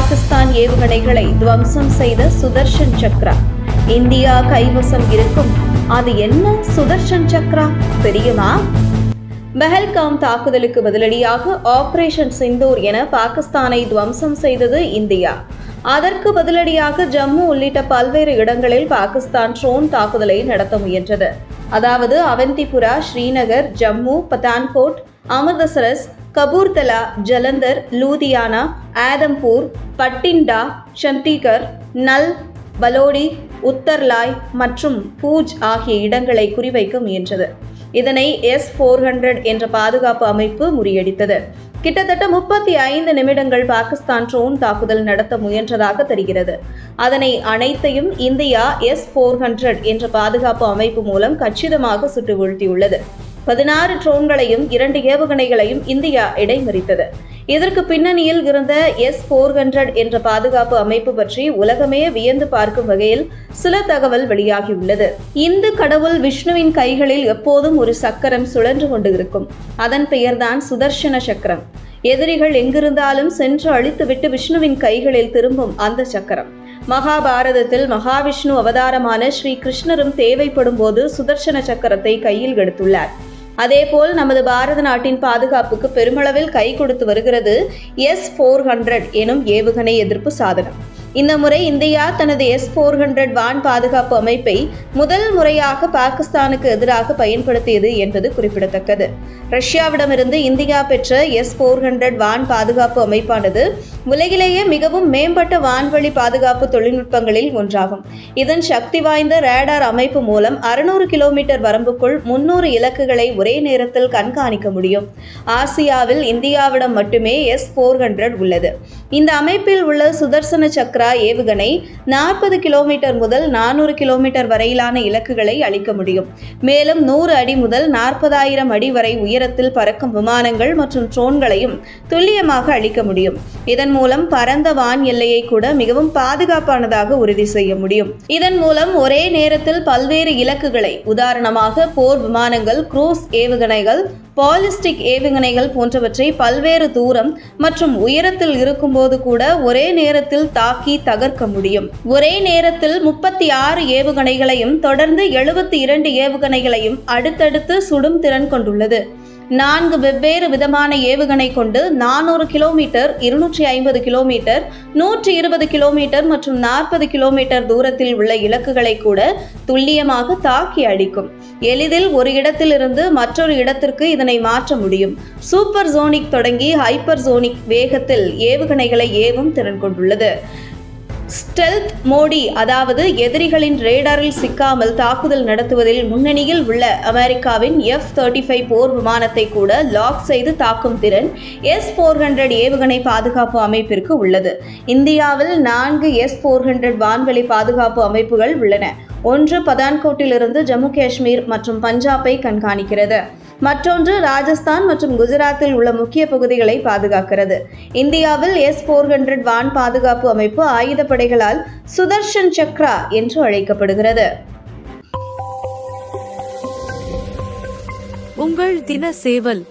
பாகிஸ்தான் ஏவுகணைகளை துவம்சம் செய்த சுதர்ஷன் சக்ரா. இந்தியா கைவசம் இருக்கும் அது என்ன சுதர்ஷன் சக்ரா தெரியுமா? பஹல்காம் தாக்குதலுக்கு பதிலடியாக ஆபரேஷன் சிந்தூர் என பாகிஸ்தானை துவம்சம் செய்தது இந்தியா. அதற்கு பதிலடியாக ஜம்மு உள்ளிட்ட பல்வேறு இடங்களில் பாகிஸ்தான் ட்ரோன் தாக்குதலை நடத்த முயன்றது. அதாவது அவந்திபுரா, ஸ்ரீநகர், ஜம்மு, பத்தான்கோட், அமிர்தசரஸ், கபூர்தலா, ஜலந்தர், லூதியானா, ஆதம்பூர், பட்டிண்டா, சண்டிகர், நல், பலோடி, உத்தர்லாய் மற்றும் பூஜ் ஆகிய இடங்களை குறிவைக்க முயன்றது. இதனை S-400 என்ற பாதுகாப்பு அமைப்பு முறியடித்தது. கிட்டத்தட்ட 35 நிமிடங்கள் பாகிஸ்தான் ட்ரோன் தாக்குதல் நடத்த முயன்றதாக தெரிகிறது. அதனை அனைத்தையும் இந்தியா S-400 என்ற பாதுகாப்பு அமைப்பு மூலம் கச்சிதமாக சுட்டு வீழ்த்தியுள்ளது. 16 ட்ரோன்களையும் 2 ஏவுகணைகளையும் இந்தியா இடைமறித்தது. இதற்கு பின்னணியில் இருந்த S-400 என்ற பாதுகாப்பு அமைப்பு பற்றி உலகமே வியந்து பார்க்கும் வகையில் சில தகவல் வெளியாகியுள்ளது. இந்து கடவுள் விஷ்ணுவின் கைகளில் எப்போதும் ஒரு சக்கரம் சுழன்று கொண்டு இருக்கும். அதன் பெயர்தான் சுதர்சன சக்கரம். எதிரிகள் எங்கிருந்தாலும் சென்று அழித்துவிட்டு விஷ்ணுவின் கைகளில் திரும்பும் அந்த சக்கரம். மகாபாரதத்தில் மகாவிஷ்ணு அவதாரமான ஸ்ரீ கிருஷ்ணரும் தேவைப்படும் போது சுதர்சன சக்கரத்தை கையில் எடுத்துள்ளார். அதேபோல் நமது பாரத நாட்டின் பாதுகாப்புக்கு பெருமளவில் கை கொடுத்து வருகிறது S-400 எனும் ஏவுகணை எதிர்ப்பு சாதனம். இந்த முறை இந்தியா தனது S-400 வான் பாதுகாப்பு அமைப்பை முதல் முறையாக பாகிஸ்தானுக்கு எதிராக பயன்படுத்தியது என்பது குறிப்பிடத்தக்கது. ரஷ்யாவிடமிருந்து இந்தியா பெற்ற S-400 வான் பாதுகாப்பு அமைப்பானது உலகிலேயே மிகவும் மேம்பட்ட வான்வழி பாதுகாப்பு தொழில்நுட்பங்களில் ஒன்றாகும். இதன் சக்தி வாய்ந்த ரேடார் அமைப்பு மூலம் 600 கிலோமீட்டர் வரம்புக்குள் 300 இலக்குகளை ஒரே நேரத்தில் கண்காணிக்க முடியும். ஆசியாவில் இந்தியாவிடம் மட்டுமே S-400 உள்ளது. இந்த அமைப்பில் உள்ள சுதர்சன சக்ரா ஏவுகணை 40 கிலோமீட்டர் முதல் 400 கிலோமீட்டர் வரையிலான இலக்குகளை அளிக்க முடியும். மேலும் 100 அடி முதல் 40,000 அடி வரை உயரத்தில் பறக்கும் விமானங்கள் மற்றும் ட்ரோன்களையும் துல்லியமாக அளிக்க முடியும். இதன் மூலம் பரந்த வான் எல்லையை கூட மிகவும் பாதுகாப்பானதாக உறுதி செய்ய முடியும். இதன் மூலம் ஒரே நேரத்தில் பல்வேறு இலக்குகளை, உதாரணமாக போர் விமானங்கள், குரூஸ் ஏவுகணைகள், பாலிஸ்டிக் ஏவுகணைகள் போன்றவற்றை பல்வேறு தூரம் மற்றும் உயரத்தில் இருக்கும்போது கூட ஒரே நேரத்தில் தாக்கி தகர்க்க முடியும். ஒரே நேரத்தில் 36 ஏவுகணைகளையும் தொடர்ந்து 72 ஏவுகணைகளையும் அடுத்தடுத்து சுடும் திறன் கொண்டுள்ளது. 4 வெவ்வேறு விதமான ஏவுகணை கொண்டு 400 கிலோமீட்டர், 250 கிலோமீட்டர், 120 கிலோமீட்டர் மற்றும் 40 கிலோமீட்டர் தூரத்தில் உள்ள இலக்குகளை கூட துல்லியமாக தாக்கி அழிக்கும். எளிதில் ஒரு இடத்திலிருந்து மற்றொரு இடத்திற்கு இதனை மாற்ற முடியும். சூப்பர் சோனிக் தொடங்கி ஹைப்பர் சோனிக் வேகத்தில் ஏவுகணைகளை ஏவும் திறன் கொண்டுள்ளது. ஸ்டெல்த் மோடி, அதாவது எதிரிகளின் ரேடாரில் சிக்காமல் தாக்குதல் நடத்துவதில் முன்னணியில் உள்ள அமெரிக்காவின் F-35 போர் விமானத்தை கூட லாக் செய்து தாக்கும் திறன் S-400 ஏவுகணை பாதுகாப்பு அமைப்பிற்கு உள்ளது. இந்தியாவில் 4 S-400 வான்வெளி பாதுகாப்பு அமைப்புகள் உள்ளன. ஒன்று பதான்கோட்டிலிருந்து ஜம்மு காஷ்மீர் மற்றும் பஞ்சாபை கண்காணிக்கிறது. மற்றொன்று ராஜஸ்தான் மற்றும் குஜராத்தில் உள்ள முக்கிய பகுதிகளை பாதுகாக்கிறது. இந்தியாவில் S-400 வான் பாதுகாப்பு அமைப்பு ஆயுதப்படைகளால் சுதர்ஷன் சக்ரா என்று அழைக்கப்படுகிறது. உங்கள் தின சேவல்